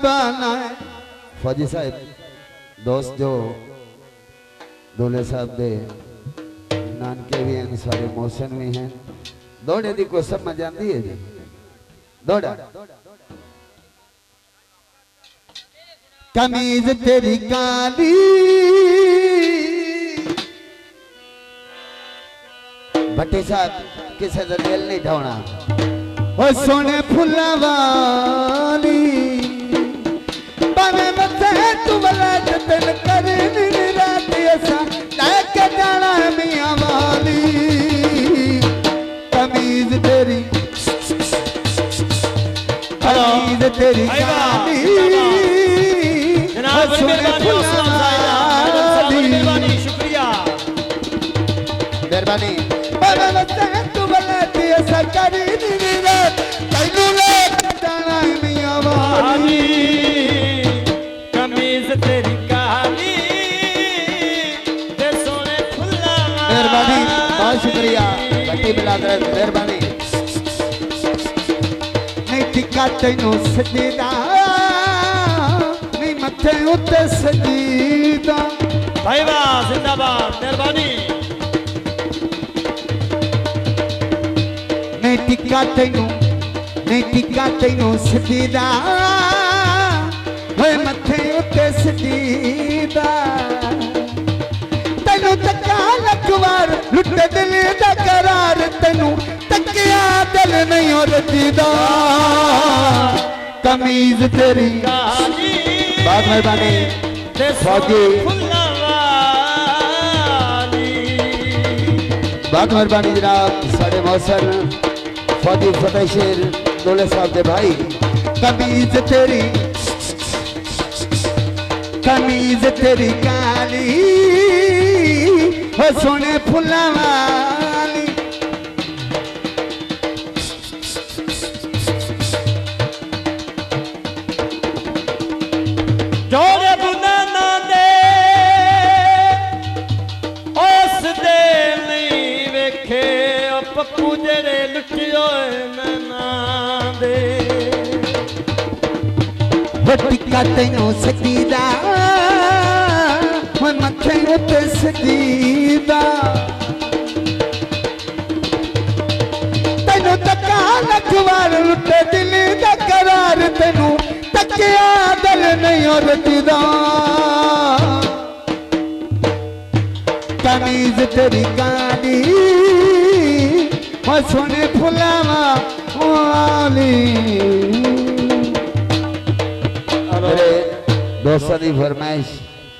बना है फौजी साहब दोस्त जो दूल्हे साहब दे नानके भी हैं सारे मोशन भी हैं दौड़े दी को सब मजा आती है जी दौड़ा कमीज तेरी काली भट्टी साहब किसे तो दिल नहीं ढोना ओ सोने फुला वाली बने मथे तू बलत दिल करे नी रात ऐसा लेके जाना है मियां वाली कमीज तेरी काली जनाब मेहरबानी शुक्रिया मेहरबानी बने मथे तू बलत ऐसा करे नी रात तैनू लेके जाना है मियां वाली कमीज तेरी काली ते सोने फुल्ला मेहरबानी बहुत शुक्रिया बट्टी बिलादर मेहरबानी नहीं टिका तैनू सजीदा नहीं मथे उत्ते सजीदा भाई वाह जिंदाबाद मेहरबानी नहीं टिका तैनू सजीदा होए मथे उत्ते सजीदा तैनू तक्का लखवार लुटे दिल दा करार तैनू तकिया दिल नहीं हो रजीदा कमीज तेरी काली बहुत मेहरबानी ते फौजी फुल्ला वाली बहुत मेहरबानी जनाब साढ़े मौसम फौजी फतेह शेर दूल्हे साहब दे भाई कमीज तेरी काली हो सोने फुल्ला वाली जोड़े बुनाना दे उस दे नहीं वेखे पप्पू जेड़े लुटियो नैना दे टिका तैनू सजीदा हो मथे उत्ते सजीदा तैनू तक्का लखवार लुटे दिल दा करार तैनू तकिया दिल नहीं हो रजीदा कमीज तेरी काली हो सोने फुलावा वाली मेरे दोस्तों की फरमाइश